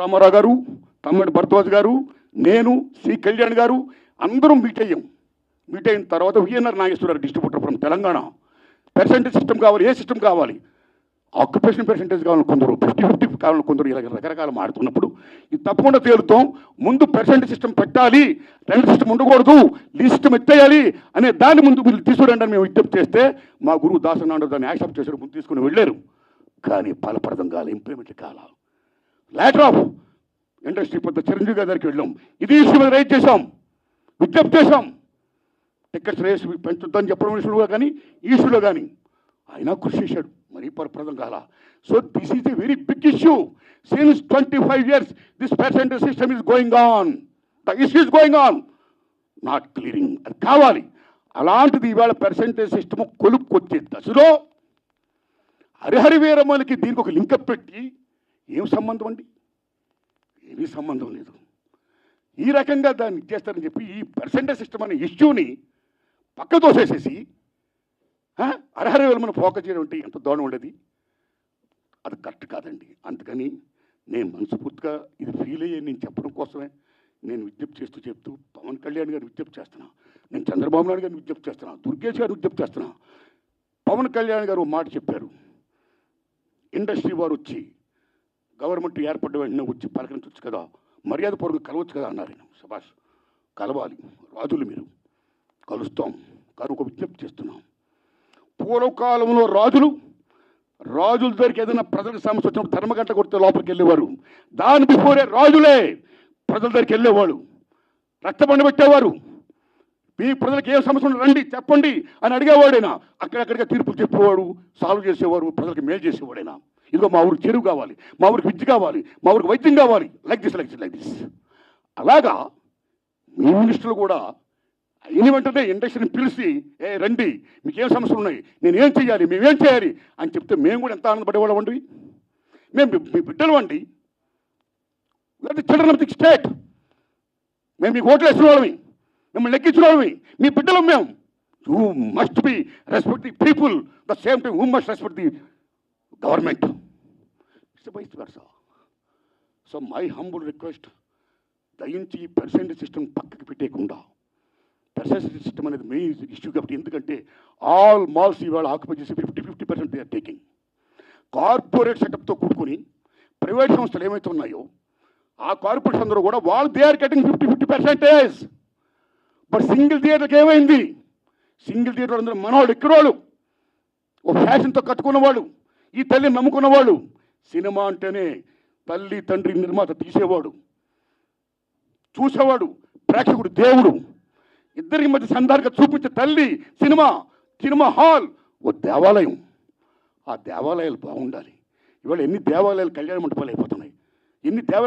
రామారావు గారు, తమ్మిడి భరద్వాజ్ గారు, నేను, సి కళ్యాణ్ గారు అందరం మీట్ అయ్యాం. మీట్ అయిన తర్వాత VNR Nageswara Rao distributor from Telangana. Percentage system కావాలి, ఏ సిస్టమ్ కావాలి, ఆక్యుపేషన్ పర్సెంటేజ్ కావాలని కొందరు, 50-50 కావాలని కొందరు, ఇలా రకరకాల మాడుతున్నప్పుడు ఇది తప్పకుండా తేలుతాం. ముందు పర్సెంటేజ్ సిస్టమ్ పెట్టాలి, రెండు సిస్టమ్ ఉండకూడదు, లీజ్ సిస్టమ్ ఎత్తేయాలి అనే దాన్ని ముందు మీరు తీసుకురండి అని మేము విజ్ఞప్తి చేస్తే మా గురువు దాసనాడు దాన్ని యాక్సెప్ట్ చేశారు, ముందు తీసుకుని వెళ్ళారు. కానీ ఫలప్రదం కాల, ఇంప్లిమెంట్ కాల. లెటర్ ఆఫ్ ఇండస్ట్రీ పెద్ద చిరంజీవి గారి దగ్గరికి వెళ్ళాం, ఇది ఇష్యూ మీద రైజ్ చేశాం, విజ్ఞప్తి చేశాం. టికెట్స్ రేస్ పెంచుద్దని చెప్పడం ఇష్యూలో కానీ ఈ ఇష్యూలో కానీ ఆయన కృషి చేశాడు, మరీ ఫలప్రదం కాల. So this is a very big issue. Since 25 years this percentage system is going on, the issue is going on, not clearing. అది కావాలి. అలాంటిది ఇవాళ పర్సెంటేజ్ సిస్టమ్ కొలుక్కొచ్చే దశలో హరిహరి వీరమ్మలకి దీనికి ఒక లింకప్ పెట్టి ఏం సంబంధం అండి? ఏమీ సంబంధం లేదు. ఈ రకంగా దాన్ని ఇచ్చేస్తారని చెప్పి ఈ పర్సెంటేజ్ సిస్టమ్ అనే ఇష్యూని పక్క తోసేసేసి హరిహరి వీరమ్మను ఫోకస్ చేయడం అంటే ఎంత దూరం ఉండేది? అది కరెక్ట్ కాదండి. అందుకని నేను మనస్ఫూర్తిగా ఇది ఫీల్ అయ్యే నేను చెప్పడం కోసమే నేను విజ్ఞప్తి చెప్తూ పవన్ కళ్యాణ్ గారిని విజ్ఞప్తి చేస్తున్నా, నేను చంద్రబాబు నాయుడు గారిని విజ్ఞప్తి చేస్తున్నా, దుర్గేష్ గారిని విజ్ఞప్తి చేస్తున్నా. పవన్ కళ్యాణ్ గారు మాట చెప్పారు, ఇండస్ట్రీ వారు వచ్చి గవర్నమెంట్ ఏర్పడ్డ వెంటనే వచ్చి పలకరించవచ్చు కదా, మర్యాద పూర్వక కలవచ్చు కదా అన్నారు. శభాష్, కలవాలి రాజులు, మీరు కలుస్తాం. కానీ ఒక విజ్ఞప్తి చేస్తున్నాం, పూర్వకాలంలో రాజుల దగ్గరికి ఏదైనా ప్రజలకు సమస్య వచ్చినప్పుడు ధర్మగంట కొడితే లోపలికి వెళ్ళేవారు. దాని బిఫోరే రాజులే ప్రజల దగ్గరికి వెళ్ళేవాడు, రక్తబండ పెట్టేవారు. మీ ప్రజలకు ఏ సమస్య రండి చెప్పండి అని అడిగేవాడైనా, అక్కడక్కడిగా తీర్పులు చెప్పేవాడు, సాల్వ్ చేసేవారు, ప్రజలకు మేలు చేసేవాడైనా. ఇదిగో మా ఊరికి చెరువు కావాలి, మా ఊరికి విద్య కావాలి, మా ఊరికి వైద్యం కావాలి, లైక్ దిస్. అలాగా మీ మినిస్టర్లు కూడా అయిన వెంటనే ఇండస్ట్రీని పిలిచి, ఏ రండి, మీకేం సమస్యలు ఉన్నాయి, నేనేం చేయాలి, మేమేం చేయాలి అని చెప్తే మేము కూడా ఎంత ఆనందపడేవాళ్ళం అండి. మేము మీ బిడ్డలు అండి, చిల్డ్రన్ ఆఫ్ ది స్టేట్. మేము మీకు ఓట్లు వేసిన వాళ్ళమి, మిమ్మల్ని లెక్కించిన వాళ్ళమి, మీ బిడ్డలు మేము. You must be respect the people, the same time who must respect the government. It's vice versa. So my humble request, దయించి ఈ పర్సెంటేజ్ సిస్టమ్ పక్కకి పెట్టేయకుండా, పర్సెంటేజ్ సిస్టమ్ అనేది మెయిన్ ఇష్యూ కాబట్టి. ఎందుకంటే ఆల్ మాల్స్ ఇవాళ ఆక్యుపై చేసి 50% దే ఆర్ టేకింగ్. కార్పొరేట్ సెటప్తో కూడుకొని ప్రైవేట్ సంస్థలు ఏమైతే ఉన్నాయో ఆ కార్పొరేట్స్ అందరూ కూడా వాళ్ళు they are getting 50%. But single థియేటర్కి ఏమైంది? సింగిల్ థియేటర్ అందరూ మనవాళ్ళు, ఎక్కడవాళ్ళు, ఓ ఫ్యాషన్తో కట్టుకున్నవాళ్ళు, ఈ తల్లిని నమ్ముకున్నవాళ్ళు. సినిమా అంటేనే తల్లి తండ్రి నిర్మాత తీసేవాడు, చూసేవాడు ప్రేక్షకుడు, దేవుడు. ఇద్దరికి మధ్య సందర్భంగా చూపించే తల్లి సినిమా హాల్ ఓ దేవాలయం. ఆ దేవాలయాలు బాగుండాలి. ఇవాళ ఎన్ని దేవాలయాలు కళ్యాణ మండపాలు అయిపోతున్నాయి, ఎన్ని దేవాలయాలు